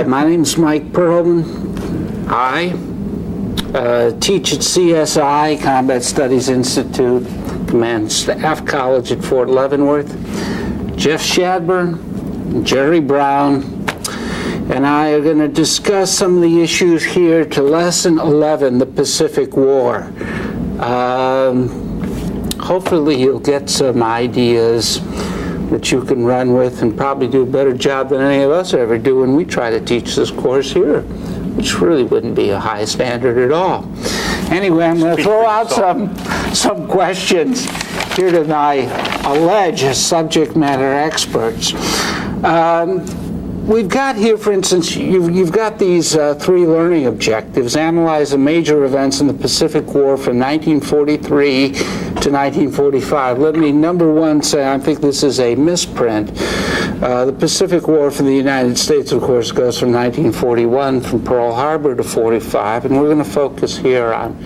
My name's Mike Perlman. I teach at CSI, Combat Studies Institute, Command Staff College at Fort Leavenworth. Jeff Shadburn, Jerry Brown, and I are going to discuss some of the issues here to Lesson 11, the Pacific War. Hopefully you'll get some ideas that you can run with and probably do a better job than any of us ever do when we try to teach this course here, which really wouldn't be a high standard at all. Anyway, I'm going to throw out some questions here to my alleged subject matter experts. We've got here, for instance, you've got these three learning objectives. Analyze the major events in the Pacific War from 1943 to 1945. Let me, number one, say I think this is a misprint. The Pacific War for the United States, of course, goes from 1941, from Pearl Harbor to 45, and we're going to focus here on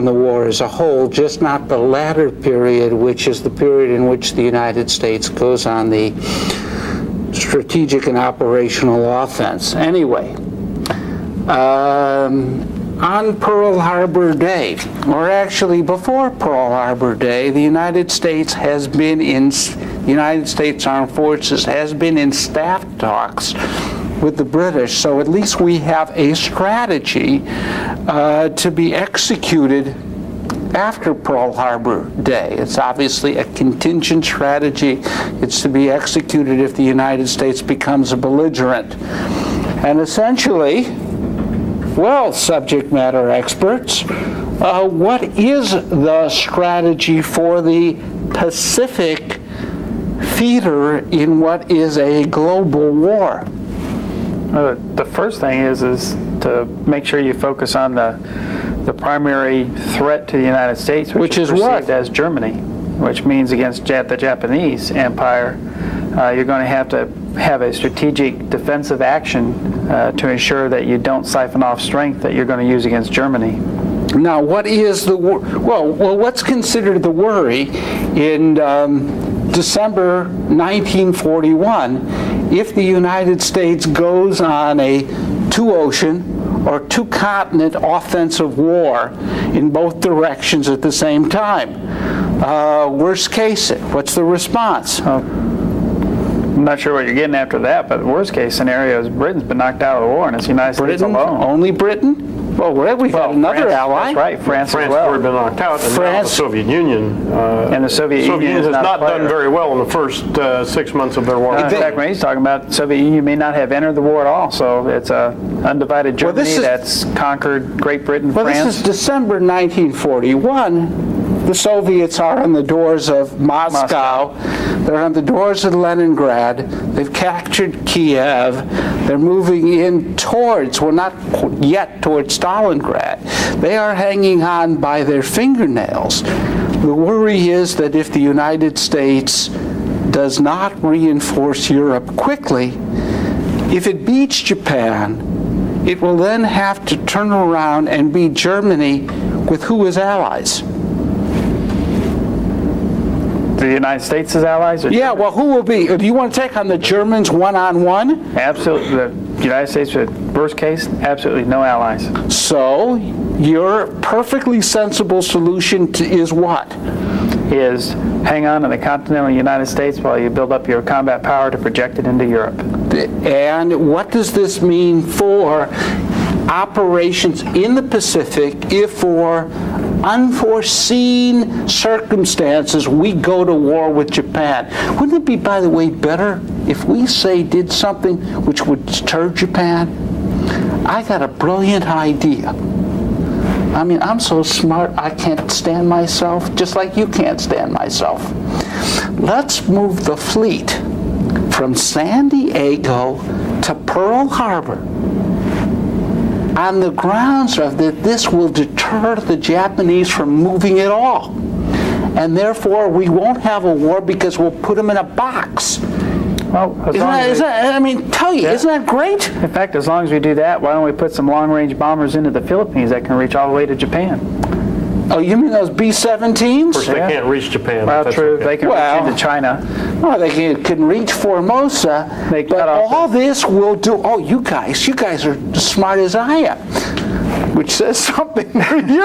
the war as a whole, just not the latter period, which is the period in which the United States goes on the strategic and operational offense. Anyway, on Pearl Harbor Day, or actually before Pearl Harbor Day, the United States Armed Forces has been in staff talks with the British, so at least we have a strategy to be executed after Pearl Harbor Day. It's obviously a contingent strategy. It's to be executed if the United States becomes a belligerent. And essentially, well, subject matter experts, what is the strategy for the Pacific theater in what is a global war? The first thing is to make sure you focus on the primary threat to the United States, which is perceived as Germany, which means against the Japanese Empire. You're going to have a strategic defensive action to ensure that you don't siphon off strength that you're going to use against Germany. Now, what is the what's considered the worry in December 1941 if the United States goes on a two-ocean or two-continent offensive war in both directions at the same time? Worst case, what's the response? I'm not sure what you're getting after that, but the worst case scenario is Britain's been knocked out of the war and it's the United States alone. Only Britain? Well, we've got another France, ally. That's right, France as well. France has been knocked out, and now the Soviet Union. And the Soviet Union has not done very well in the first 6 months of their war. In fact, when he's talking about the Soviet Union may not have entered the war at all, so it's a undivided Germany that's conquered Great Britain, France. Well, this is December 1941. The Soviets are on the doors of Moscow. They're on the doors of Leningrad. They've captured Kiev. They're moving in towards, well, not yet towards Stalingrad. They are hanging on by their fingernails. The worry is that if the United States does not reinforce Europe quickly, if it beats Japan, it will then have to turn around and beat Germany with who as allies? The United States as allies? Yeah, well, who will be? Do you want to take on the Germans one-on-one? Absolutely. The United States, worst case, absolutely no allies. So, your perfectly sensible solution is what? Is hang on to the continental United States while you build up your combat power to project it into Europe. And what does this mean for operations in the Pacific if for unforeseen circumstances we go to war with Japan? Wouldn't it be, by the way, better if we did something which would deter Japan? I got a brilliant idea. I mean, I'm so smart I can't stand myself, just like you can't stand myself. Let's move the fleet from San Diego to Pearl Harbor on the grounds of that this will deter the Japanese from moving at all. And therefore, we won't have a war because we'll put them in a box. Well, isn't that great? In fact, as long as we do that, why don't we put some long-range bombers into the Philippines that can reach all the way to Japan? Oh, you mean those B-17s? Of course, they Yeah. can't reach Japan. Well, but that's true, okay. they can Well- reach into China. Well, they can reach Formosa, They but cut off all this will do. Oh, you guys are as smart as I am, which says something for you.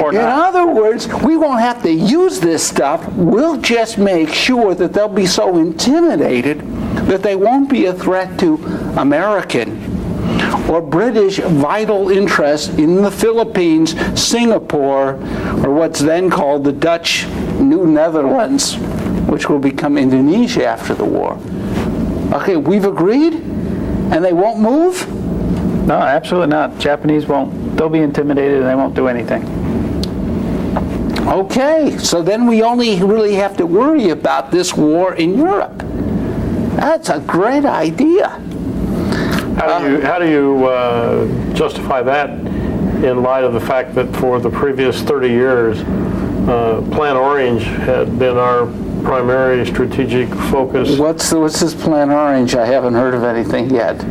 Or In not. other words, we won't have to use this stuff. We'll just make sure that they'll be so intimidated that they won't be a threat to American or British vital interests in the Philippines, Singapore, or what's then called the Dutch New Netherlands, which will become Indonesia after the war. Okay, we've agreed? And they won't move? No, absolutely not. Japanese won't. They'll be intimidated and they won't do anything. Okay, so then we only really have to worry about this war in Europe. That's a great idea. How do you justify that in light of the fact that for the previous 30 years, Plan Orange had been our primary strategic focus? What's this Plan Orange? I haven't heard of anything yet.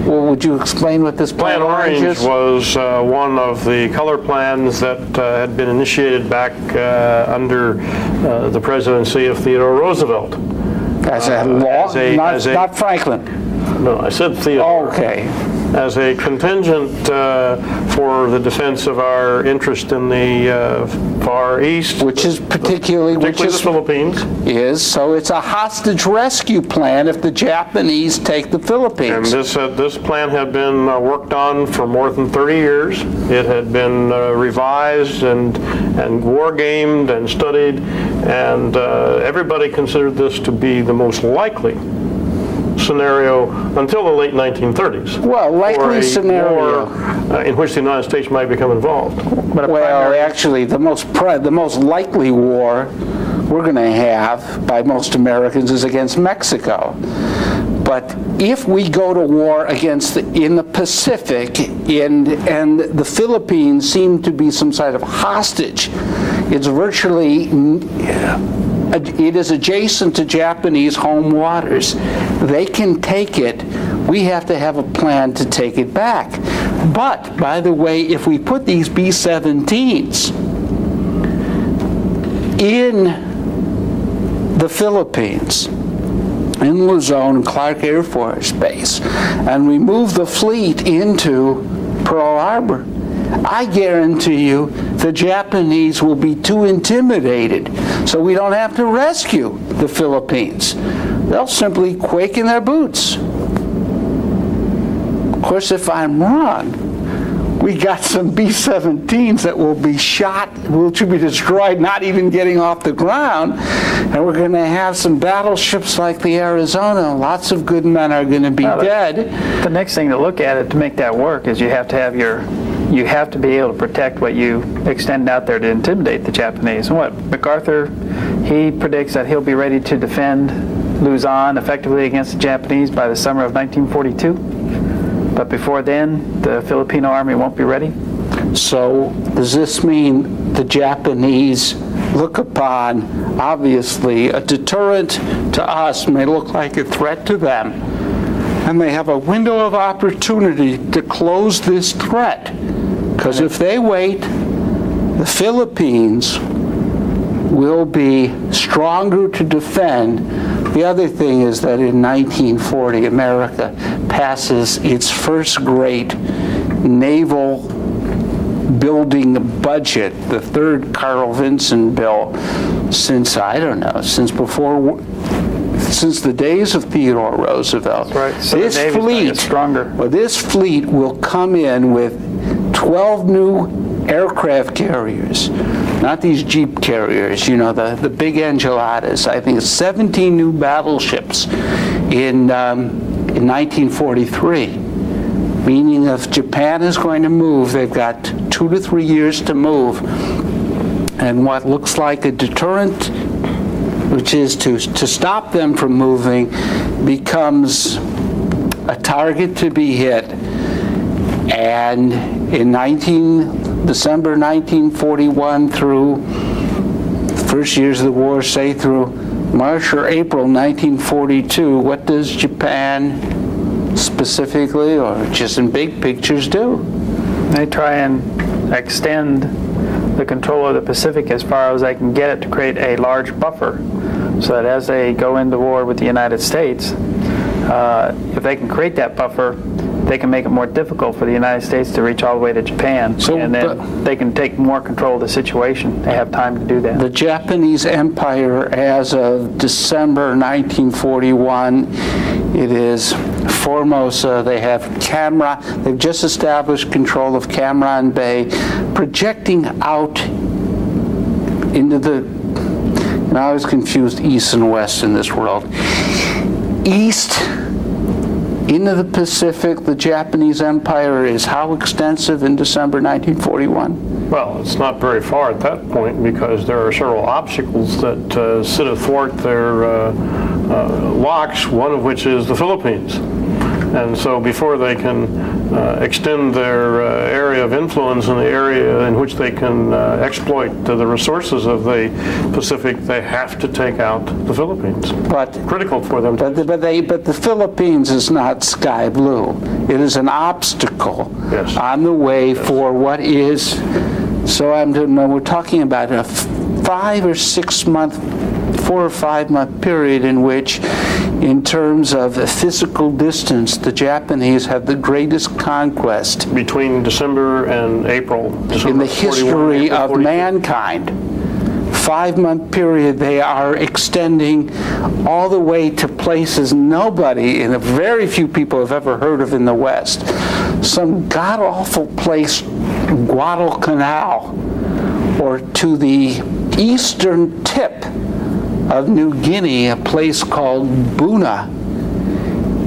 Well, would you explain what this Plan Orange Orange is? was one of the color plans that had been initiated back under the presidency of Theodore Roosevelt. As a law, as a- not Franklin. No, I said Theodore. Okay. As a contingent for the defense of our interest in the Far East, Which is particularly the Philippines. so it's a hostage rescue plan if the Japanese take the And Philippines. this plan had been worked on for more than 30 years. It had been revised and war gamed and studied, and everybody considered this to be the most likely scenario until the late 1930s. Well, likely for a scenario. war, in which the United States might become involved. But a Well, primary, actually, the most likely war we're going to have by most Americans is against Mexico. But if we go to war in the Pacific, and the Philippines seem to be some sort of hostage, it's virtually, it is adjacent to Japanese home waters. They can take it. We have to have a plan to take it back. But, by the way, if we put these B-17s in the Philippines, in Luzon, Clark Air Force Base, and we move the fleet into Pearl Harbor, I guarantee you the Japanese will be too intimidated, so we don't have to rescue the Philippines. They'll simply quake in their boots. Of course, if I'm wrong, we got some B-17s that will be shot, will be destroyed, not even getting off the ground, and we're going to have some battleships like the Arizona. Lots of good men are going to be dead. the next thing to look at it to make that work is you have to be able to protect what you extend out there to intimidate the Japanese. And what MacArthur, he predicts that he'll be ready to defend Luzon effectively against the Japanese by the summer of 1942. But before then, the Filipino army won't be ready. So does this mean the Japanese look upon, obviously, a deterrent to us may look like a threat to them, and they have a window of opportunity to close this threat? Because if they wait, the Philippines will be stronger to defend. The other thing is that in 1940, America passes its first great naval building budget, the third Carl Vinson bill, since, I don't know, since the days of Theodore Roosevelt. Right. So the This Navy's gonna get stronger. well, this fleet will come in with 12 new aircraft carriers, not these Jeep carriers, the big enchiladas. I think it's 17 new battleships in 1943. Meaning if Japan is going to move, they've got 2 to 3 years to move. And what looks like a deterrent, which is to stop them from moving, becomes a target to be hit. And in December 1941 through the first years of the war, say through March or April 1942, what does Japan specifically, or just in big pictures, do? They try and extend the control of the Pacific as far as they can get it to create a large buffer, so that as they go into war with the United States, if they can create that buffer, they can make it more difficult for the United States to reach all the way to Japan, and then they can take more control of the situation. They have time to do that. The Japanese Empire, as of December 1941, it is Formosa. They have they've just established control of Cam Bay, projecting out into and I was confused east and west in this world. East into the Pacific, the Japanese Empire is how extensive in December 1941? Well, it's not very far at that point because there are several obstacles that sit athwart their locks, one of which is the Philippines. And so before they can extend their area of influence in the area in which they can exploit the resources of the Pacific, they have to take out the Philippines. But critical for them. But the Philippines is not sky blue. It is an obstacle on the way for what is. So we're talking about a 4 or 5 month period in which, in terms of physical distance, the Japanese have the greatest conquest between December and April. In the history of mankind. 5 month period, they are extending all the way to places nobody and very few people have ever heard of in the West. Some god-awful place, Guadalcanal, or to the eastern tip of New Guinea, a place called Buna,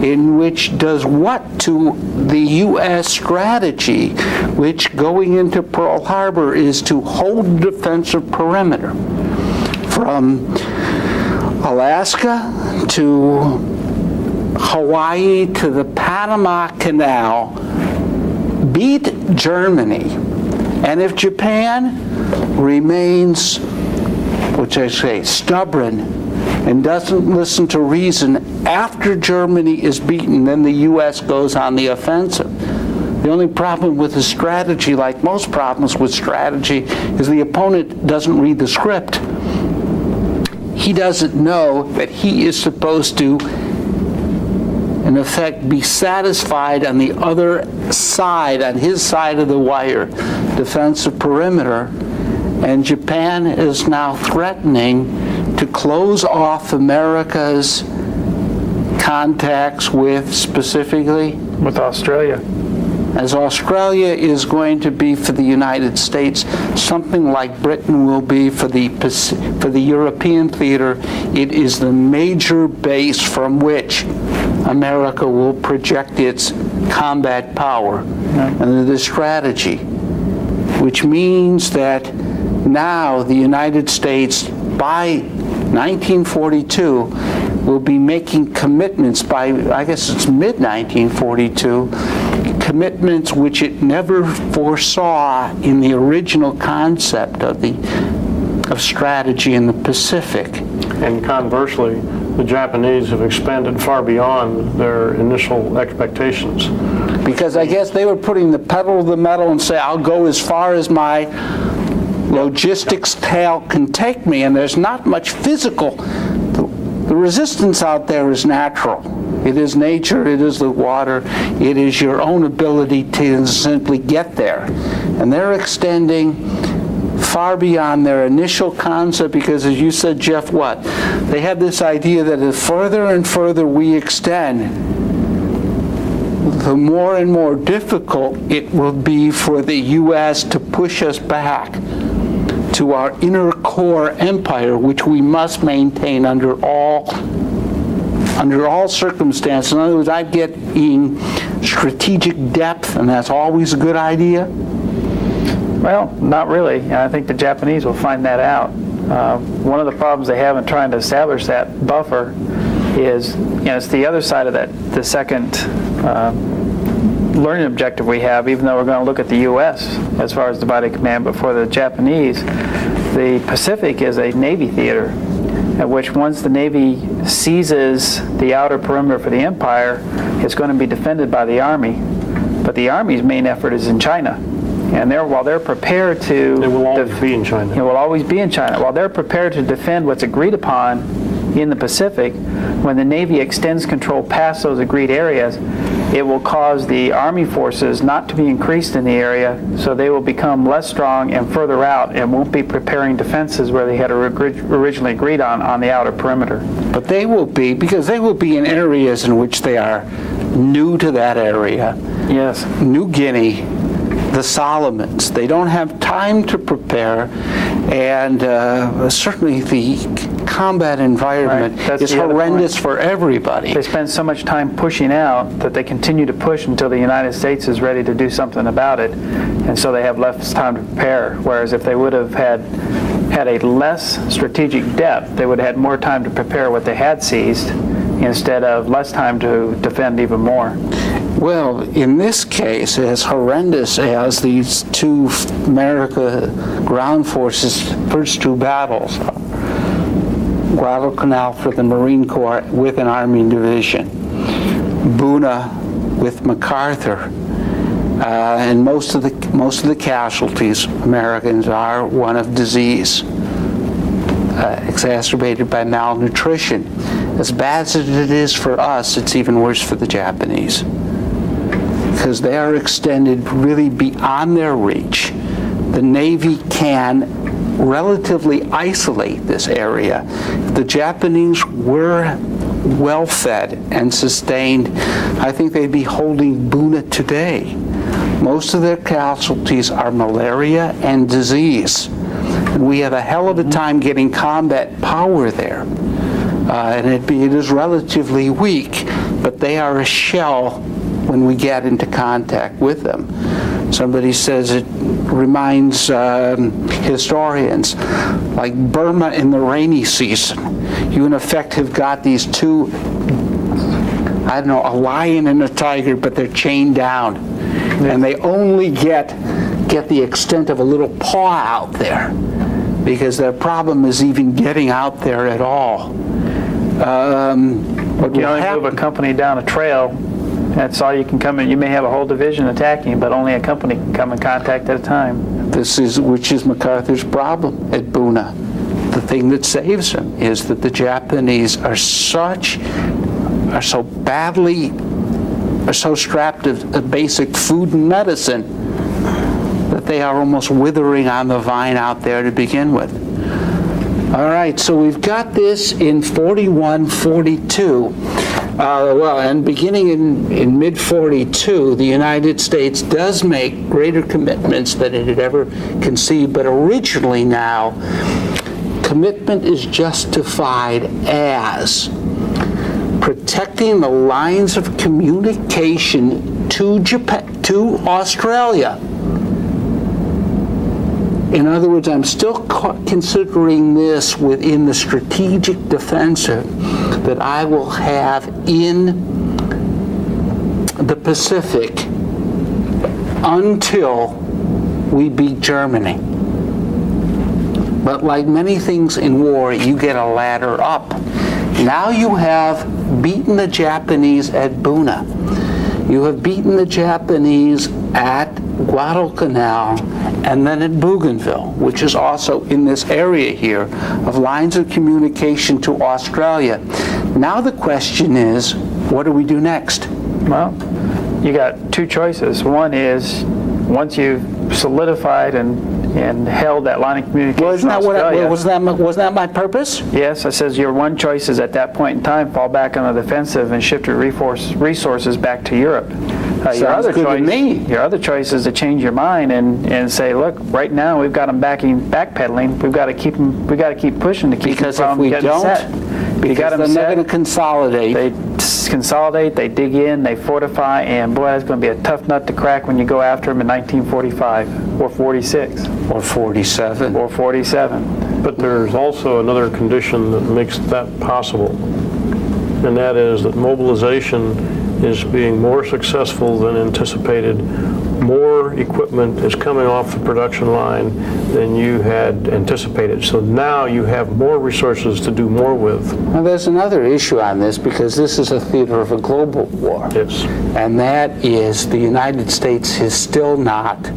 in which does what to the U.S. strategy, which going into Pearl Harbor is to hold defensive perimeter from Alaska to Hawaii to the Panama Canal, beat Germany. And if Japan remains, which I say, stubborn and doesn't listen to reason, after Germany is beaten, then the U.S. goes on the offensive. The only problem with the strategy, like most problems with strategy, is the opponent doesn't read the script. He doesn't know that he is supposed to, in effect, be satisfied on the other side, on his side of the wire, defensive perimeter. And Japan is now threatening to close off America's contacts with, specifically? With Australia. As Australia is going to be for the United States, something like Britain will be for the European theater. It is the major base from which America will project its combat power and the strategy, which means that now the United States, by 1942, will be making commitments by, I guess it's mid-1942, commitments which it never foresaw in the original concept of strategy in the Pacific. And conversely, the Japanese have expanded far beyond their initial expectations. Because I guess they were putting the pedal to the metal and say, I'll go as far as my logistics tail can take me, and there's not much physical. The resistance out there is natural. It is nature, it is the water, it is your own ability to simply get there. And they're extending far beyond their initial concept because, as you said, Jeff, they have this idea that the further and further we extend, the more and more difficult it will be for the U.S. to push us back to our inner core empire, which we must maintain under all circumstances. In other words, I get in strategic depth, and that's always a good idea. Well, not really. I think the Japanese will find that out. One of the problems they have in trying to establish that buffer is, it's the other side of that, the second learning objective we have, even though we're going to look at the U.S. as far as divided command, but for the Japanese, the Pacific is a Navy theater, at which once the Navy seizes the outer perimeter for the empire, it's going to be defended by the Army. But the Army's main effort is in China. And while they're prepared to... It will always be in China. It will always be in China. While they're prepared to defend what's agreed upon in the Pacific, when the Navy extends control past those agreed areas, it will cause the Army forces not to be increased in the area, so they will become less strong and further out and won't be preparing defenses where they had originally agreed on the outer perimeter. But they will be, because they will be in areas in which they are new to that area. Yes. New Guinea, the Solomons. They don't have time to prepare, and certainly the combat environment Right. That's is the other horrendous point. for everybody. They spend so much time pushing out that they continue to push until the United States is ready to do something about it, and so they have less time to prepare. Whereas if they would have had a less strategic depth, they would have had more time to prepare what they had seized instead of less time to defend even more. Well, in this case, as horrendous as these two America ground forces' first two battles, Guadalcanal for the Marine Corps with an Army division, Buna with MacArthur, and most of the casualties, Americans, are one of disease, exacerbated by malnutrition. As bad as it is for us, it's even worse for the Japanese, because they are extended really beyond their reach. The Navy can relatively isolate this area. If the Japanese were well fed and sustained, I think they'd be holding Buna today. Most of their casualties are malaria and disease. And we have a hell of a time getting combat power there. And it is relatively weak, but they are a shell when we get into contact with them. Somebody says it reminds historians like Burma in the rainy season. You in effect have got these two, I don't know, a lion and a tiger, but they're chained down. And they only get the extent of a little paw out there, because their problem is even getting out there at all. You can only move a company down a trail. That's all you can come in. You may have a whole division attacking, but only a company can come in contact at a time. Which is MacArthur's problem at Buna. The thing that saves him is that the Japanese are so strapped to basic food and medicine that they are almost withering on the vine out there to begin with. All right, so we've got this in 41, 42. And beginning in mid-42, the United States does make greater commitments than it had ever conceived, but originally now, commitment is justified as protecting the lines of communication to Japan, to Australia. In other words, I'm still considering this within the strategic defensive that I will have in the Pacific until we beat Germany. But like many things in war, you get a ladder up. Now you have beaten the Japanese at Buna. You have beaten the Japanese at Guadalcanal and then at Bougainville, which is also in this area here of lines of communication to Australia. Now the question is, what do we do next? Well, you got two choices. One is, once you've solidified and held that line of communication Well, isn't that Australia, wasn't that my purpose? Yes, I says your one choice is at that point in time, fall back on the defensive and shift your resources back to Europe. Sounds good to me. Your other choice is to change your mind and say, look, right now we've got them backpedaling. We've got to keep them. We got to keep pushing to keep Because them if from we getting don't, set. You got them then they're set. going to consolidate. They consolidate, they dig in, they fortify, and boy, that's going to be a tough nut to crack when you go after them in 1945 or 46 or 47. or 47. But there's also another condition that makes that possible, and that is that mobilization is being more successful than anticipated. More equipment is coming off the production line than you had anticipated. So now you have more resources to do more with. Now there's another issue on this, because this is a theater of a global war. Yes. And that is the United States has still not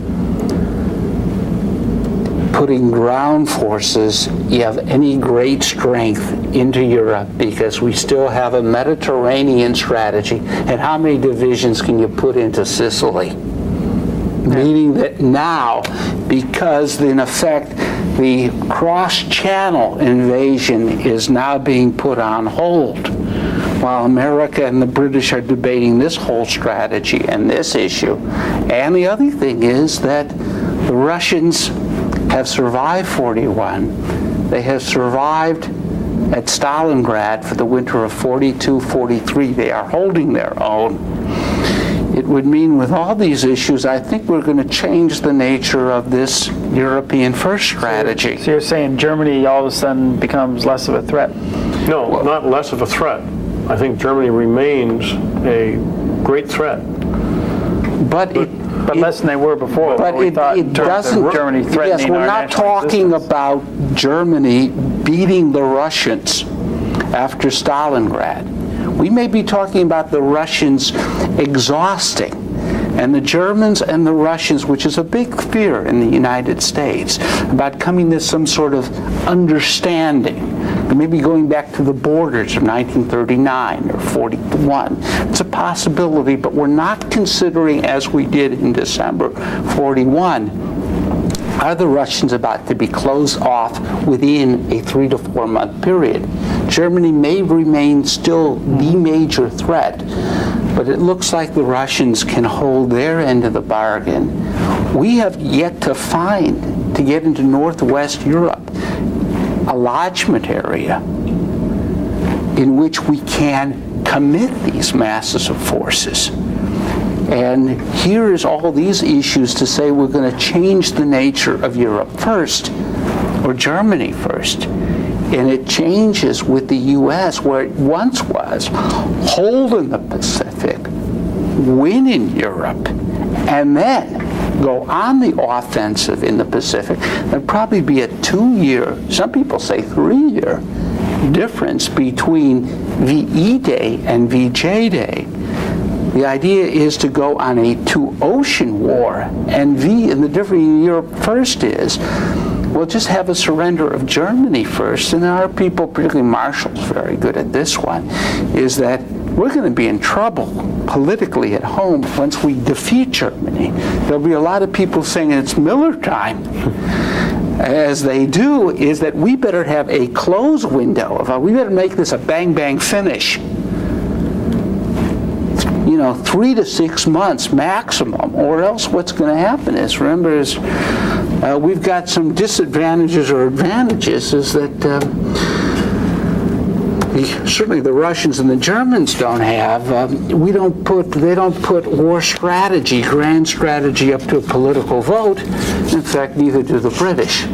putting ground forces of any great strength into Europe, because we still have a Mediterranean strategy. And how many divisions can you put into Sicily? Meaning that now, because in effect the cross-channel invasion is now being put on hold, while America and the British are debating this whole strategy and this issue. And the other thing is that the Russians have survived 41. They have survived at Stalingrad for the winter of 42-43. They are holding their own. It would mean with all these issues, I think we're going to change the nature of this European first strategy. So you're saying Germany all of a sudden becomes less of a threat? No, not less of a threat. I think Germany remains a great threat. But less than they were before. But we thought it doesn't. Germany threatening yes, we're our not national talking existence. about Germany beating the Russians after Stalingrad. We may be talking about the Russians exhausting, and the Germans and the Russians, which is a big fear in the United States, about coming to some sort of understanding. Maybe going back to the borders of 1939 or 41. It's a possibility, but we're not considering, as we did in December 41, are the Russians about to be closed off within a 3 to 4 month period? Germany may remain still the major threat, but it looks like the Russians can hold their end of the bargain. We have yet to find, to get into Northwest Europe, a lodgement area in which we can commit these masses of forces. And here is all these issues to say we're going to change the nature of Europe first, or Germany first. And it changes with the U.S., where it once was hold in the Pacific, win in Europe, and then go on the offensive in the Pacific. There'd probably be a 2-year, some people say 3-year, difference between VE Day and VJ Day. The idea is to go on a 2-ocean war, and the difference in Europe first is, we'll just have a surrender of Germany first, and our people, particularly Marshall's very good at this one, is that we're going to be in trouble politically at home once we defeat Germany. There'll be a lot of people saying it's Miller time. As they do, is that we better have a close window. We better make this a bang-bang finish. 3 to 6 months maximum, or else what's going to happen is, remember, we've got some disadvantages or advantages, is that certainly the Russians and the Germans don't have. They don't put war strategy, grand strategy, up to a political vote. In fact, neither do the British.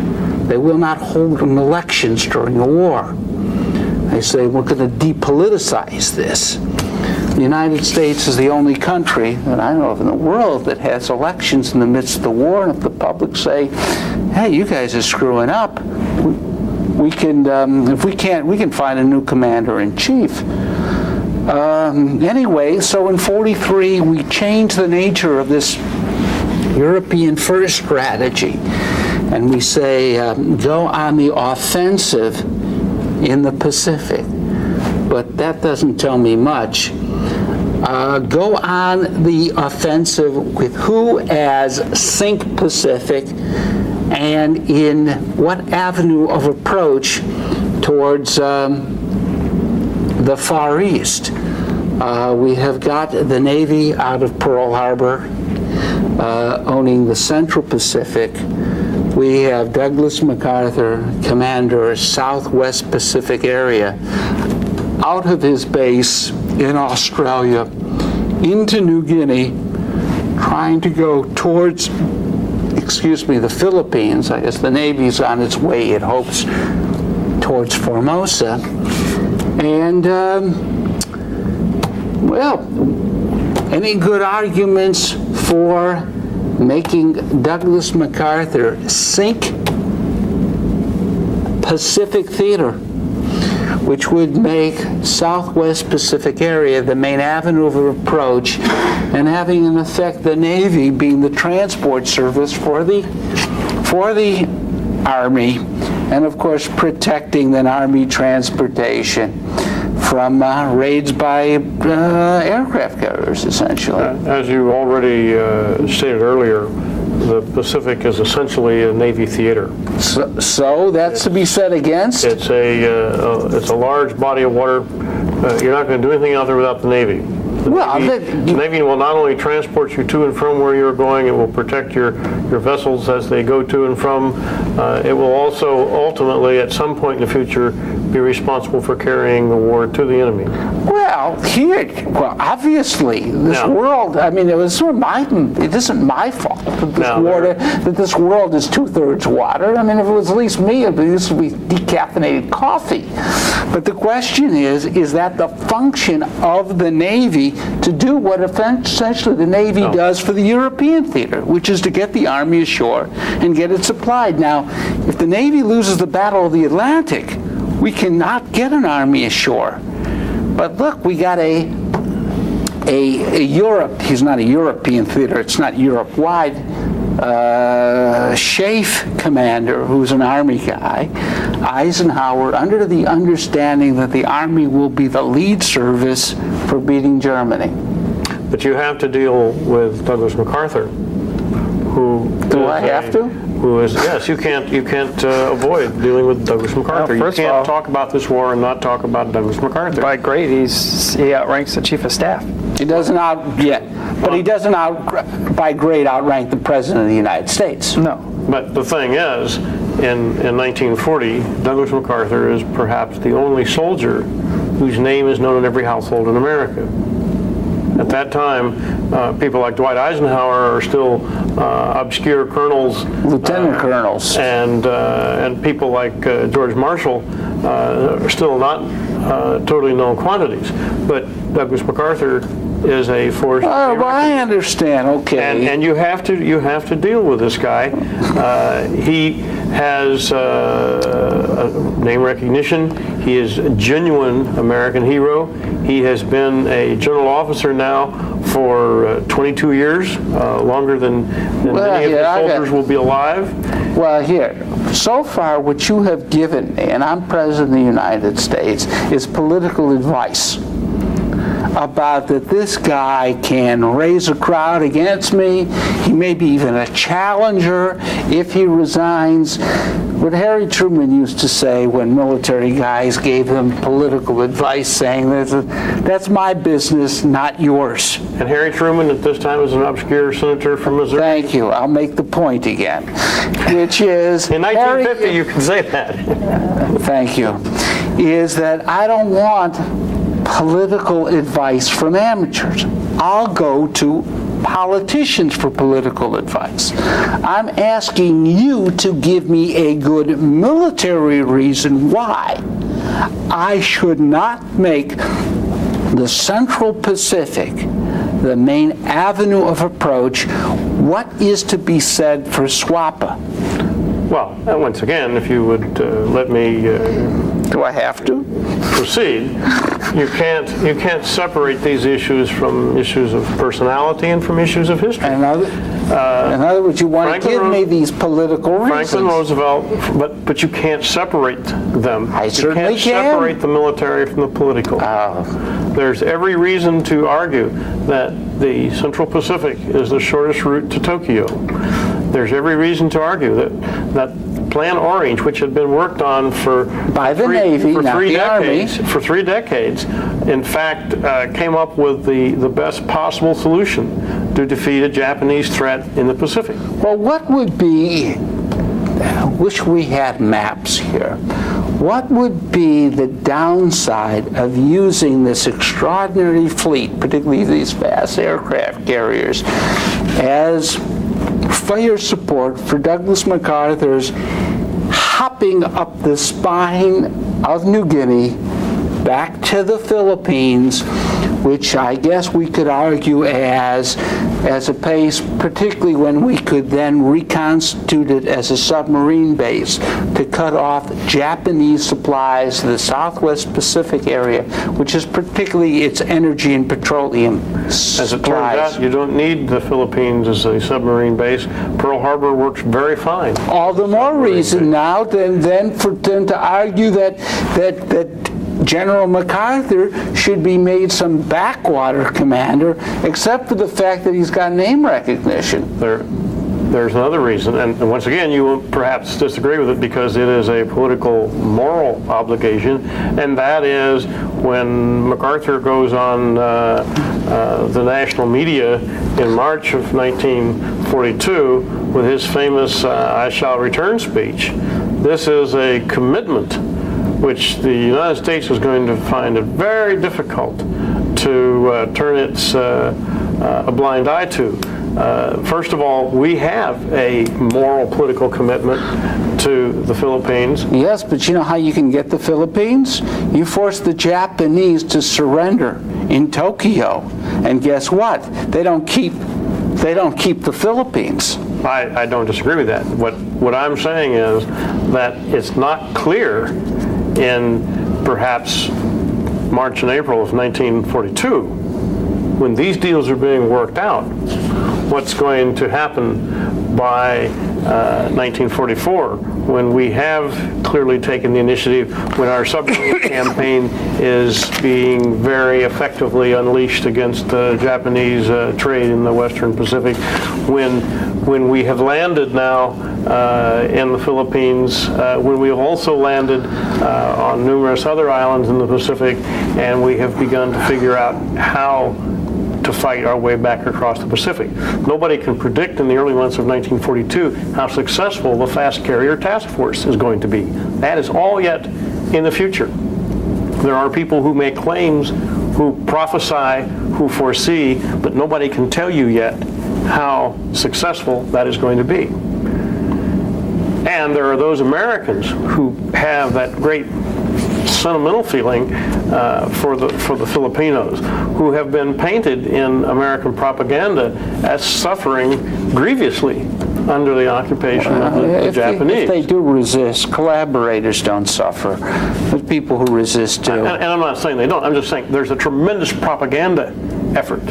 They will not hold elections during a war. They say we're going to depoliticize this. The United States is the only country that I know of in the world that has elections in the midst of the war, and if the public say, hey, you guys are screwing up, we can, if we can't, we can find a new commander-in-chief. Anyway, so in 43, we changed the nature of this European first strategy, and we say, go on the offensive in the Pacific. But that doesn't tell me much. Go on the offensive with who as Think Pacific, and in what avenue of approach towards the Far East. We have got the Navy out of Pearl Harbor, owning the Central Pacific. We have Douglas MacArthur, commander, Southwest Pacific area, out of his base in Australia into New Guinea, trying to go towards, the Philippines. I guess the Navy's on its way, it hopes, towards Formosa. And, any good arguments for making Douglas MacArthur sink Pacific Theater, which would make Southwest Pacific area the main avenue of approach, and having in effect the Navy being the transport service for the Army, and of course protecting the Army transportation from raids by aircraft carriers, essentially. As you already stated earlier, the Pacific is essentially a Navy theater. So that's to be said against? It's a large body of water. You're not going to do anything out there without the Navy. The Navy will not only transport you to and from where you're going, it will protect your vessels as they go to and from. It will also ultimately, at some point in the future, be responsible for carrying the war to the enemy. Well, obviously, this world, I mean, it isn't my fault that this world is 2/3 water. I mean, if it was at least me, this would be decaffeinated coffee. But the question is that the function of the Navy to do what essentially the Navy does for the European theater, which is to get the Army ashore and get it supplied. Now, if the Navy loses the Battle of the Atlantic, we cannot get an Army ashore. But look, we got a Europe, he's not a European theater, it's not Europe-wide, SHAEF commander, who's an Army guy, Eisenhower, under the understanding that the Army will be the lead service for beating Germany. But you have to deal with Douglas MacArthur, who... Do I have to? Yes, you can't avoid dealing with Douglas MacArthur. Well, you can't talk about this war and not talk about Douglas MacArthur. By grade, he outranks the Chief of Staff. He doesn't by grade outrank the President of the United States. No. But the thing is, in 1940, Douglas MacArthur is perhaps the only soldier whose name is known in every household in America. At that time, people like Dwight Eisenhower are still obscure colonels, lieutenant colonels, and people like George Marshall are still not totally known quantities. But Douglas MacArthur is a force. Well, I understand. Okay. And you have to deal with this guy. He has name recognition. He is a genuine American hero. He has been a general officer now for 22 years, longer than many of the soldiers will be alive. Well, so far what you have given me, and I'm President of the United States, is political advice about that this guy can raise a crowd against me. He may be even a challenger if he resigns. What Harry Truman used to say when military guys gave him political advice, saying that's my business, not yours. And Harry Truman at this time was an obscure senator from Missouri. Thank you. I'll make the point again, which is... In 1950, you can say that. Thank you. Is that I don't want political advice from amateurs. I'll go to politicians for political advice. I'm asking you to give me a good military reason why I should not make the Central Pacific the main avenue of approach. What is to be said for SWAPA? Well, once again, if you would let me... Do I have to? Proceed. You can't separate these issues from issues of personality and from issues of history. In other words, you want to give me these political reasons. Franklin Roosevelt, but you can't separate them. I certainly can. You can't separate the military from the political. There's every reason to argue that the Central Pacific is the shortest route to Tokyo. There's every reason to argue that Plan Orange, which had been worked on for three decades, in fact, came up with the best possible solution to defeat a Japanese threat in the Pacific. Well, what would be, I wish we had maps here, what would be the downside of using this extraordinary fleet, particularly these vast aircraft carriers, as fire support for Douglas MacArthur's hopping up the spine of New Guinea back to the Philippines which I guess we could argue as a base, particularly when we could then reconstitute it as a submarine base to cut off Japanese supplies to the Southwest Pacific area, which is particularly its energy and petroleum supplies. As it turns out, you don't need the Philippines as a submarine base. Pearl Harbor works very fine. All the more reason now then for them to argue that General MacArthur should be made some backwater commander, except for the fact that he's got name recognition. There's another reason, and once again, you will perhaps disagree with it because it is a political, moral obligation, and that is when MacArthur goes on the national media in March of 1942 with his famous I shall return speech. This is a commitment which the United States is going to find it very difficult to turn its a blind eye to. First of all, we have a moral political commitment to the Philippines. Yes, but you know how you can get the Philippines? You force the Japanese to surrender in Tokyo, and guess what? They don't keep the Philippines. I don't disagree with that. What I'm saying is that it's not clear in perhaps March and April of 1942, when these deals are being worked out, what's going to happen by 1944, when we have clearly taken the initiative, when our submarine campaign is being very effectively unleashed against Japanese trade in the Western Pacific, when we have landed now in the Philippines, when we have also landed on numerous other islands in the Pacific, and we have begun to figure out how to fight our way back across the Pacific. Nobody can predict in the early months of 1942 how successful the Fast Carrier Task Force is going to be. That is all yet in the future. There are people who make claims, who prophesy, who foresee, but nobody can tell you yet how successful that is going to be. And there are those Americans who have that great sentimental feeling for the Filipinos, who have been painted in American propaganda as suffering grievously under the occupation of the Japanese. If they do resist, collaborators don't suffer. The people who resist do. And I'm not saying they don't. I'm just saying there's a tremendous propaganda effort.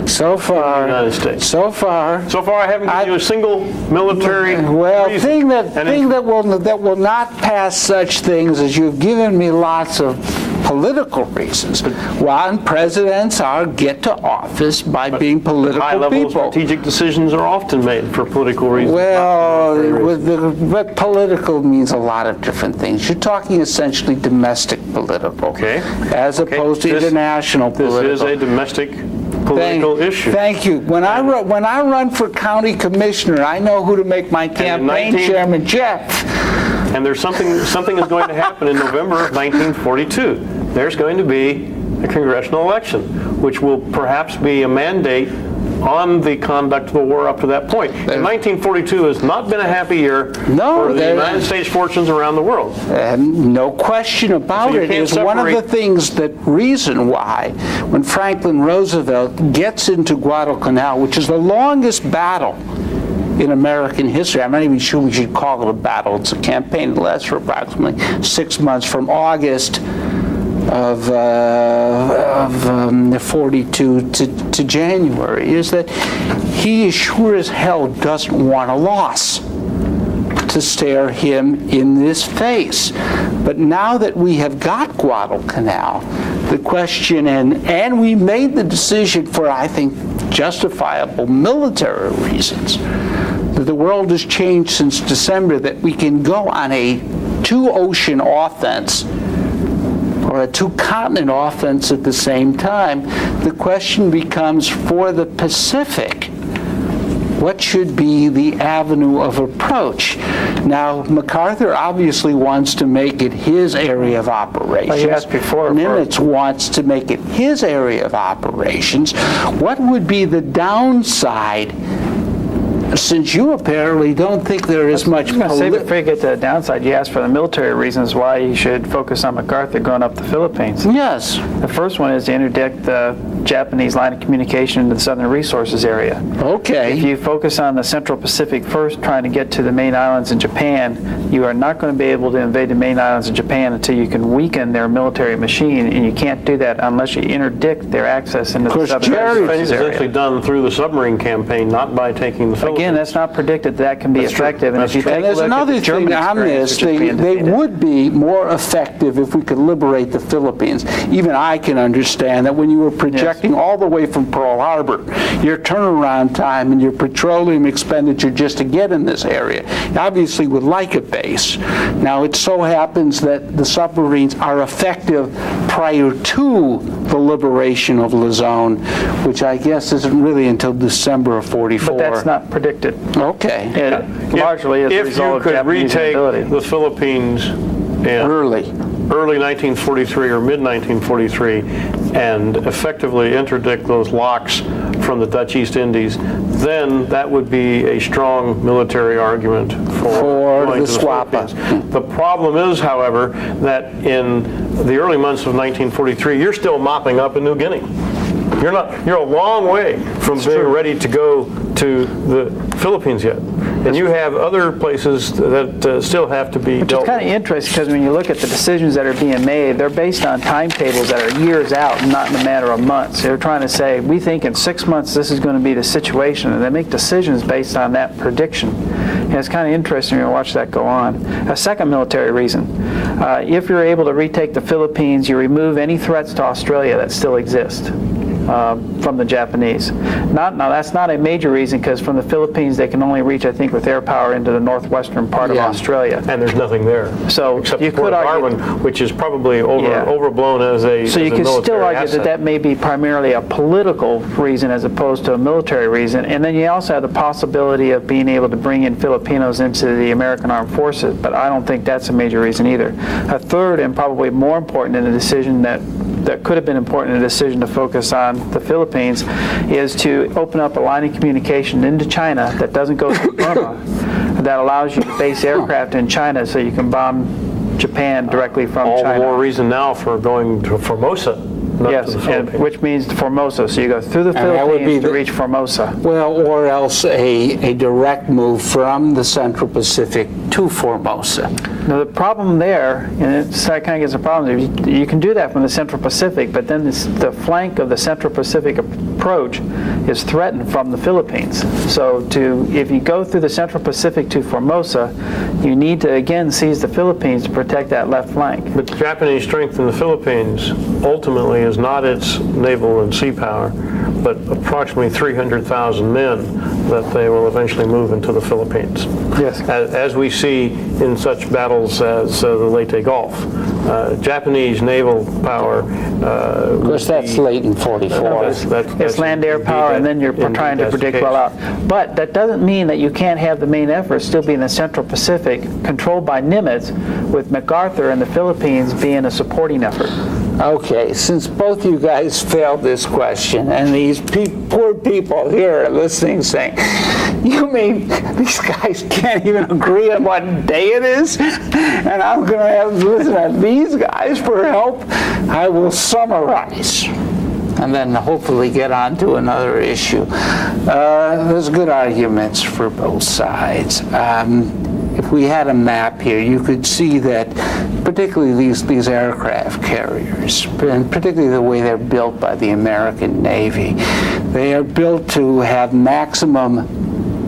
So far, in the United States. So far, I haven't given you a single military reason. thing that will not pass such things is you've given me lots of political reasons. One, presidents get to office by being political high-level people. strategic decisions are often made for political reasons. Well, but political means a lot of different things. You're talking essentially domestic political, as opposed to international political. This is a domestic political issue. Thank you. When I run for county commissioner, I know who to make my campaign chairman, Jeff. And there's something is going to happen in November of 1942. There's going to be a congressional election, which will perhaps be a mandate on the conduct of the war up to that point. And 1942 has not been a happy year for the United States fortunes around the world. No question about it. It's one of the things reason why when Franklin Roosevelt gets into Guadalcanal, which is the longest battle in American history. I'm not even sure we should call it a battle. It's a campaign that lasts for approximately 6 months, from August of 42 to January, is that he sure as hell doesn't want a loss to stare him in this face. But now that we have got Guadalcanal, the question, and we made the decision for, I think, justifiable military reasons, that the world has changed since December, that we can go on a two-ocean offense or a two-continent offense at the same time. The question becomes, for the Pacific, what should be the avenue of approach? Now, MacArthur obviously wants to make it his area of operations. You asked before. Nimitz wants to make it his area of operations. What would be the downside since you apparently don't think there is much I'm going to say before you get to the downside, you asked for the military reasons why you should focus on MacArthur going up the Philippines. Yes. The first one is to interdict the Japanese line of communication into the Southern Resources area. Okay. If you focus on the Central Pacific first, trying to get to the main islands in Japan, you are not going to be able to invade the main islands in Japan until you can weaken their military machine, and you can't do that unless you interdict their access into the Southern Resources It's actually area. done through the submarine campaign, not by taking the Philippines. Again, that's not predicted that can be That's true. effective, and if you That's take And a there's look at another the German thing on experience, this. which is being They defeated. would be more effective if we could liberate the Philippines. Even I can understand that when you were projecting all the way from Pearl Harbor, your turnaround time and your petroleum expenditure just to get in this area, you obviously would like a base. Now, it so happens that the submarines are effective prior to the liberation of Luzon, which I guess isn't really until December of 44. But that's not predicted. Okay. It largely as a If result you of could Japanese retake inability. the Philippines in Early. early 1943 or mid-1943 and effectively interdict those locks from the Dutch East Indies, then that would be a strong military argument for going the to the SWAPA. Philippines. The problem is, however, that in the early months of 1943, you're still mopping up in New Guinea. You're a long way from being ready to go to the Philippines yet. And you have other places that still have to be Which is dealt kind of with. interesting because when you look at the decisions that are being made, they're based on timetables that are years out, not in a matter of months. They're trying to say, we think in 6 months this is going to be the situation, and they make decisions based on that prediction. And it's kind of interesting to watch that go on. A second military reason, if you're able to retake the Philippines, you remove any threats to Australia that still exist. From the Japanese. Now that's not a major reason because from the Philippines they can only reach, I think, with air power into the northwestern part of Yeah. Australia. And there's nothing there. So Except you for Port could argue- Darwin, which is probably Yeah. overblown as a So you as a could still military argue asset. that may be primarily a political reason as opposed to a military reason. And then you also have the possibility of being able to bring in Filipinos into the American Armed Forces, but I don't think that's a major reason either. A third, and probably more important in the decision that could have been important in the decision to focus on the Philippines, is to open up a line of communication into China that doesn't go through Burma, that allows you to base aircraft in China so you can bomb Japan directly from All the China. more reason now for going to Formosa, not Yes, to the and Philippines. which means Formosa. So you go through the And that would be Philippines to the- reach Formosa. Well, or else a direct move from the Central Pacific to Formosa. Now the problem there, and that kind of gets a problem, is you can do that from the Central Pacific, but then the flank of the Central Pacific approach is threatened from the Philippines. So if you go through the Central Pacific to Formosa, you need to again seize the Philippines to protect that left flank. But Japanese strength in the Philippines ultimately is not its naval and sea power, but approximately 300,000 men that they will eventually move into the Philippines. Yes. As we see in such battles as the Leyte Gulf. Japanese naval power. Of course, that's late in 44. It's land-air power, and then you're trying to predict well out. But that doesn't mean that you can't have the main effort still be in the Central Pacific, controlled by Nimitz, with MacArthur and the Philippines being a supporting effort. Okay, since both you guys failed this question, and these poor people here are listening saying, you mean these guys can't even agree on what day it is? And I'm going to have to listen to these guys for help? I will summarize and then hopefully get on to another issue. There's good arguments for both sides. If we had a map here, you could see that particularly these aircraft carriers, and particularly the way they're built by the American Navy, they are built to have maximum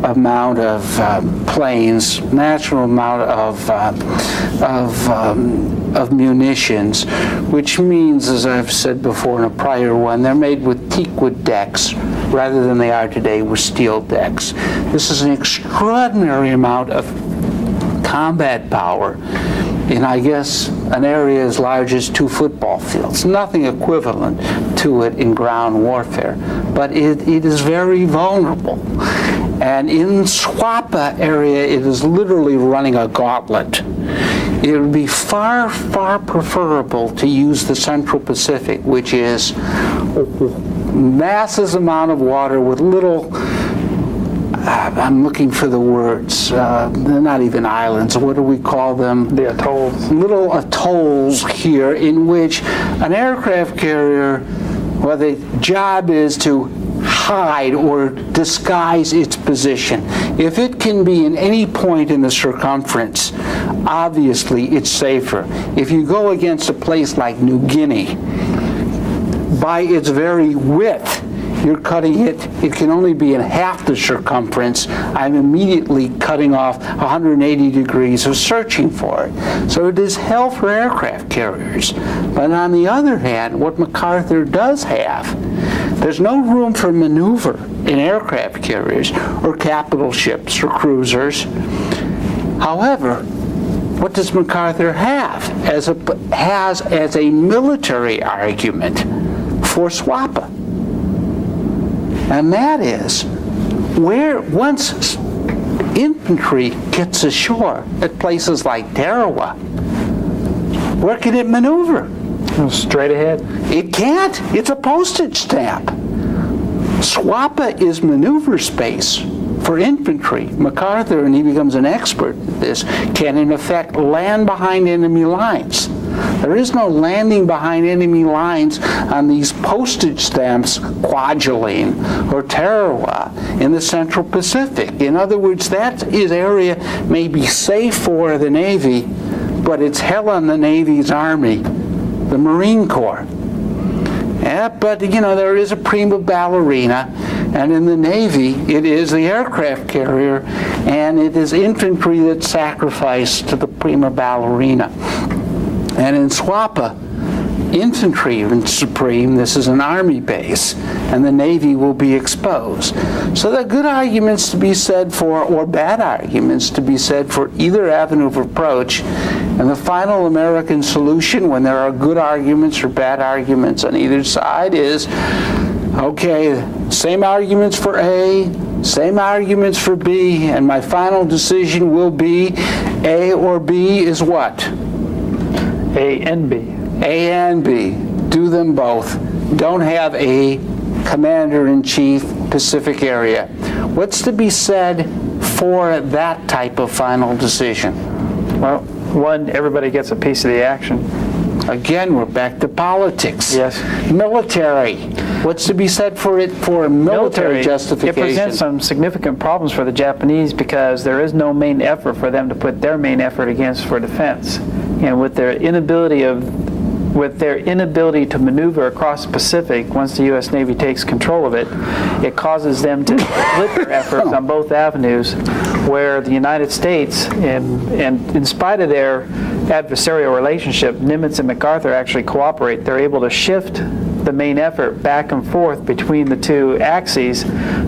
amount of planes, natural amount of munitions, which means, as I've said before in a prior one, they're made with teakwood decks rather than they are today with steel decks. This is an extraordinary amount of combat power in, I guess, an area as large as 2 football fields. Nothing equivalent to it in ground warfare, but it is very vulnerable. And in SWAPA area, it is literally running a gauntlet. It would be far, far preferable to use the Central Pacific, which is massive amount of water with little I'm looking for the words. They're not even islands. What do we call them? The atolls. Little atolls here in which an aircraft carrier, well, the job is to hide or disguise its position. If it can be in any point in the circumference, obviously it's safer. If you go against a place like New Guinea, by its very width, you're cutting it, it can only be in half the circumference. I'm immediately cutting off 180 degrees of searching for it. So it is hell for aircraft carriers. But on the other hand, what MacArthur does have, there's no room for maneuver in aircraft carriers or capital ships or cruisers. However, what does MacArthur have as a military argument for SWAPA? And that is, where once infantry gets ashore at places like Tarawa, where can it maneuver? Straight ahead. It can't. It's a postage stamp. SWAPA is maneuver space for infantry. MacArthur, and he becomes an expert at this, can in effect land behind enemy lines. There is no landing behind enemy lines on these postage stamps, Kwajalein or Tarawa in the Central Pacific. In other words, that area may be safe for the Navy, but it's hell on the Navy's Army, the Marine Corps. Yeah, but there is a prima ballerina, and in the Navy, it is the aircraft carrier, and it is infantry that's sacrificed to the prima ballerina. And in SWAPA, infantry is supreme. This is an Army base, and the Navy will be exposed. So there are good arguments to be said for, or bad arguments to be said for either avenue of approach. And the final American solution, when there are good arguments or bad arguments on either side, is, okay, same arguments for A, same arguments for B, and my final decision will be A or B is what? A and B. A and B. Do them both. Don't have a commander-in-chief Pacific area. What's to be said for that type of final decision? Well, one, everybody gets a piece of the action. Again, we're back to politics. Yes. Military. What's to be said for it for military justification? It presents some significant problems for the Japanese because there is no main effort for them to put their main effort against for defense. And with their inability to maneuver across the Pacific, once the U.S. Navy takes control of it, it causes them to split their efforts on both avenues, where the United States, and in spite of their adversarial relationship, Nimitz and MacArthur actually cooperate. They're able to shift the main effort back and forth between the two axes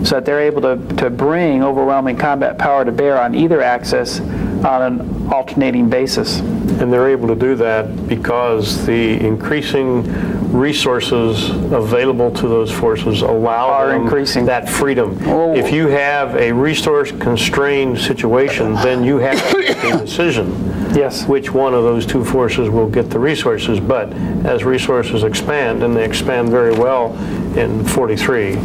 so that they're able to bring overwhelming combat power to bear on either axis on an alternating basis. And they're able to do that because the increasing resources available to those forces allow them that freedom. Oh. If you have a resource-constrained situation, then you have to make a decision. Yes. Which one of those two forces will get the resources. But as resources expand, and they expand very well in 43,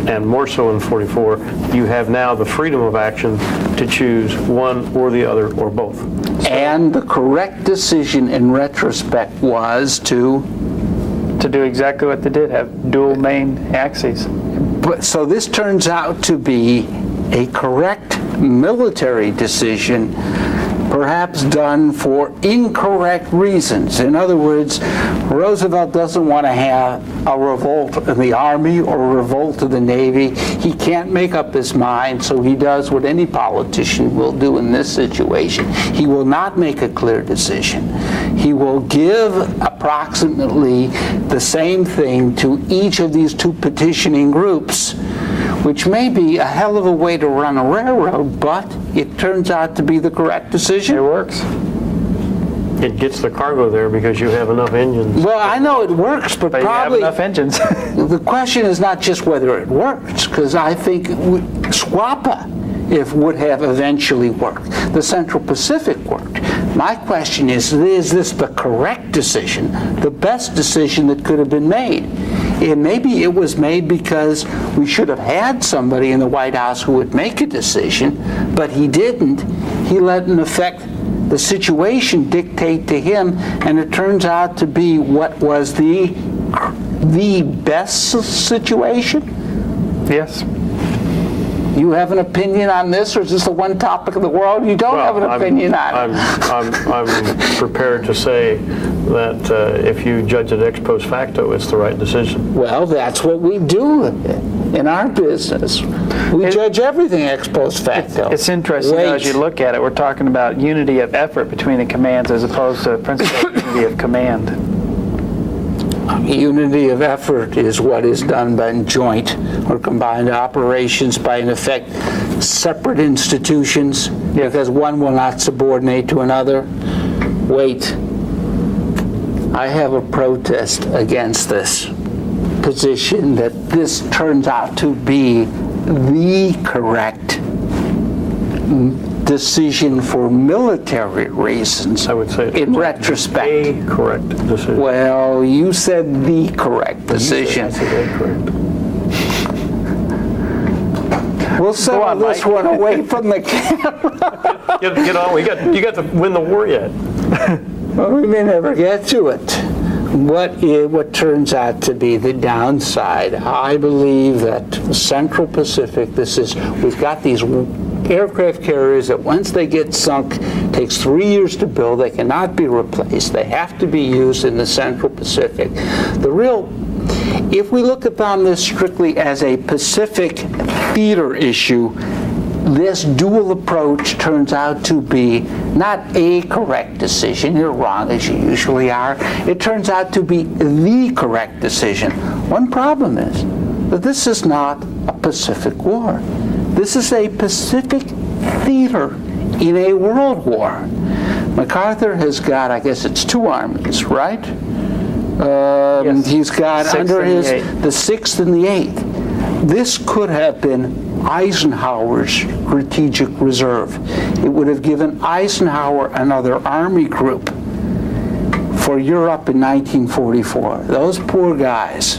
and more so in 44, you have now the freedom of action to choose one or the other or both. And the correct decision in retrospect was to do exactly what they did, have dual main axes. But so this turns out to be a correct military decision, perhaps done for incorrect reasons. In other words, Roosevelt doesn't want to have a revolt in the Army or a revolt of the Navy. He can't make up his mind, so he does what any politician will do in this situation. He will not make a clear decision. He will give approximately the same thing to each of these two petitioning groups, which may be a hell of a way to run a railroad, but it turns out to be the correct decision. It works. It gets the cargo there because you have enough engines. Well, I know it works, but But probably you have enough engines. the question is not just whether it works, because I think SWAPA would have eventually worked. The Central Pacific worked. My question is this the correct decision, the best decision that could have been made? maybe it was made because we should have had somebody in the White House who would make a decision, but he didn't. He let, in effect, the situation dictate to him, and it turns out to be what was the best situation? Yes. You have an opinion on this, or is this the one topic in the world you don't have an opinion on? I'm prepared to say that if you judge it ex post facto, it's the right decision. Well, that's what we do in our business. We judge everything ex post facto. It's interesting though, as you look at it, we're talking about unity of effort between the commands as opposed to principle of unity of command. Unity of effort is what is done by joint or combined operations by, in effect, separate institutions, because one will not subordinate to another. Wait, I have a protest against this position that this turns out to be the correct decision for military reasons. I would say it's in retrospect. A correct decision. Well, you said the correct decision. I said a correct. We'll settle this one away from the camera. Get on. You got to win the war yet. Well, we may never get to it. What turns out to be the downside? I believe that Central Pacific. We've got these aircraft carriers that once they get sunk, takes 3 years to build. They cannot be replaced. They have to be used in the Central Pacific. If we look upon this strictly as a Pacific theater issue, this dual approach turns out to be not a correct decision. You're wrong, as you usually are. It turns out to be the correct decision. One problem is that this is not a Pacific war. This is a Pacific theater in a world war. MacArthur has got, I guess it's 2 armies, right? Yes. He's got Sixth under and his the Eighth. the 6th and the 8th. This could have been Eisenhower's strategic reserve. It would have given Eisenhower another army group for Europe in 1944. Those poor guys,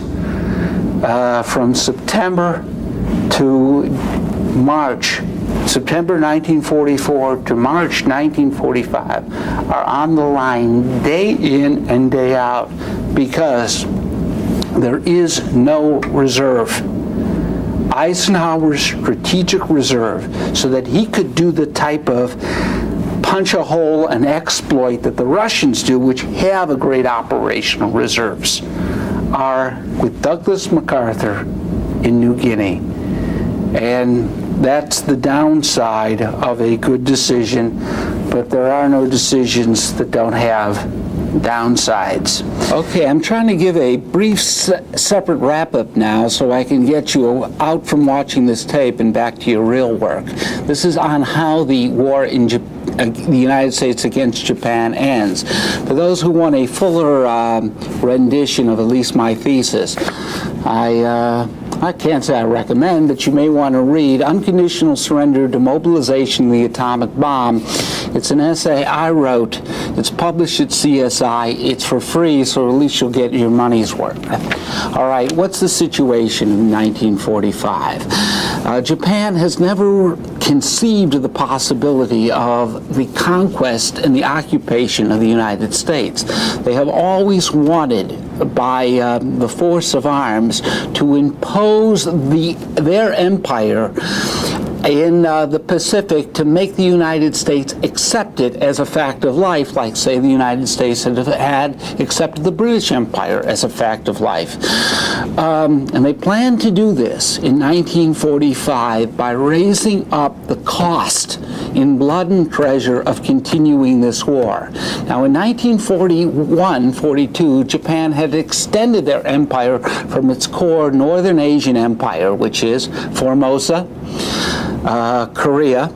from September to March, September 1944 to March 1945, are on the line day in and day out because there is no reserve. Eisenhower's strategic reserve, so that he could do the type of punch a hole and exploit that the Russians do, which have a great operational reserves, are with Douglas MacArthur in New Guinea. And that's the downside of a good decision, but there are no decisions that don't have downsides. Okay, I'm trying to give a brief separate wrap-up now so I can get you out from watching this tape and back to your real work. This is on how the war in the United States against Japan ends. For those who want a fuller rendition of at least my thesis, I can't say I recommend, but you may want to read Unconditional Surrender, Demobilization of the Atomic Bomb. It's an essay I wrote. It's published at CSI. It's for free, so at least you'll get your money's worth. All right, what's the situation in 1945? Japan has never conceived of the possibility of the conquest and the occupation of the United States. They have always wanted, by the force of arms, to impose their empire in the Pacific, to make the United States accept it as a fact of life, like, say, the United States had accepted the British Empire as a fact of life. And they planned to do this in 1945 by raising up the cost in blood and treasure of continuing this war. Now, in 1941-42, Japan had extended their empire from its core Northern Asian empire, which is Formosa, Korea,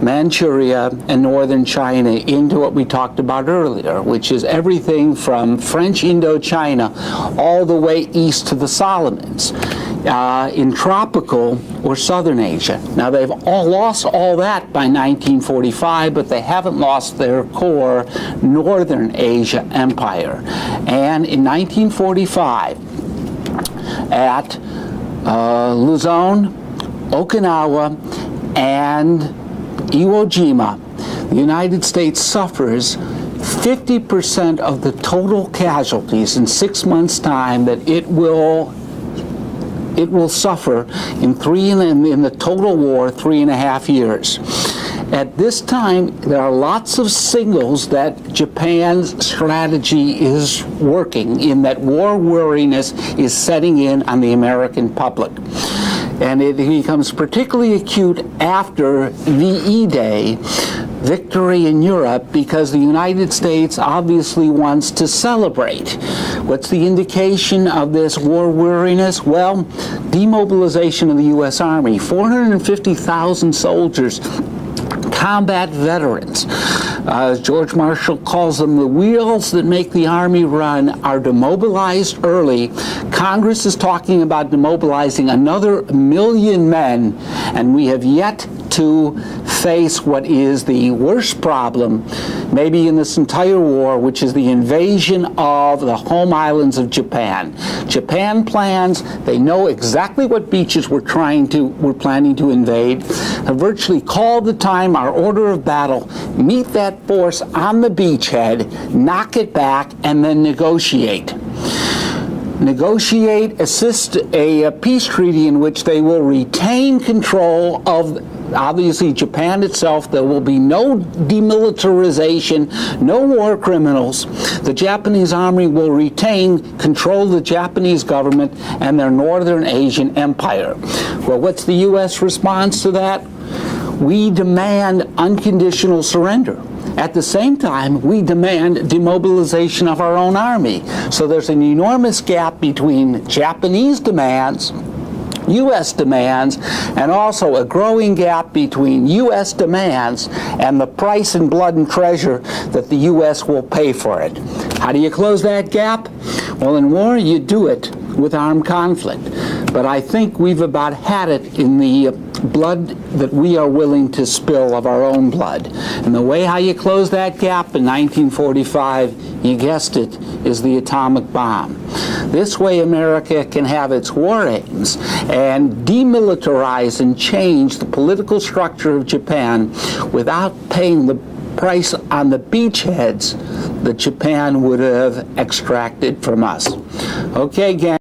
Manchuria, and northern China, into what we talked about earlier, which is everything from French Indochina all the way east to the Solomons, in tropical or southern Asia. Now, they've all lost all that by 1945, but they haven't lost their core Northern Asia empire. And in 1945, at Luzon, Okinawa, and Iwo Jima, the United States suffers 50% of the total casualties in 6 months' time that it will suffer in the total war 3.5 years. At this time, there are lots of signals that Japan's strategy is working, in that war weariness is setting in on the American public. And it becomes particularly acute after VE Day, victory in Europe, because the United States obviously wants to celebrate. What's the indication of this war weariness? Well, demobilization of the U.S. Army. 450,000 soldiers, combat veterans. George Marshall calls them the wheels that make the Army run, are demobilized early. Congress is talking about demobilizing another 1 million men, and we have yet to face what is the worst problem, maybe in this entire war, which is the invasion of the home islands of Japan. Japan plans, they know exactly what beaches we're planning to invade, have virtually called the time, our order of battle, meet that force on the beachhead, knock it back, and then negotiate. Assist a peace treaty in which they will retain control of, obviously, Japan itself. There will be no demilitarization, no war criminals. The Japanese Army will retain control of the Japanese government and their Northern Asian empire. Well, what's the U.S. response to that? We demand unconditional surrender. At the same time, we demand demobilization of our own army. So there's an enormous gap between Japanese demands, U.S. demands, and also a growing gap between U.S. demands and the price in blood and treasure that the U.S. will pay for it. How do you close that gap? Well, in war, you do it with armed conflict. But I think we've about had it in the blood that we are willing to spill of our own blood. And the way how you close that gap in 1945, you guessed it, is the atomic bomb. This way America can have its war aims and demilitarize and change the political structure of Japan without paying the price on the beachheads that Japan would have extracted from us. Okay, gang.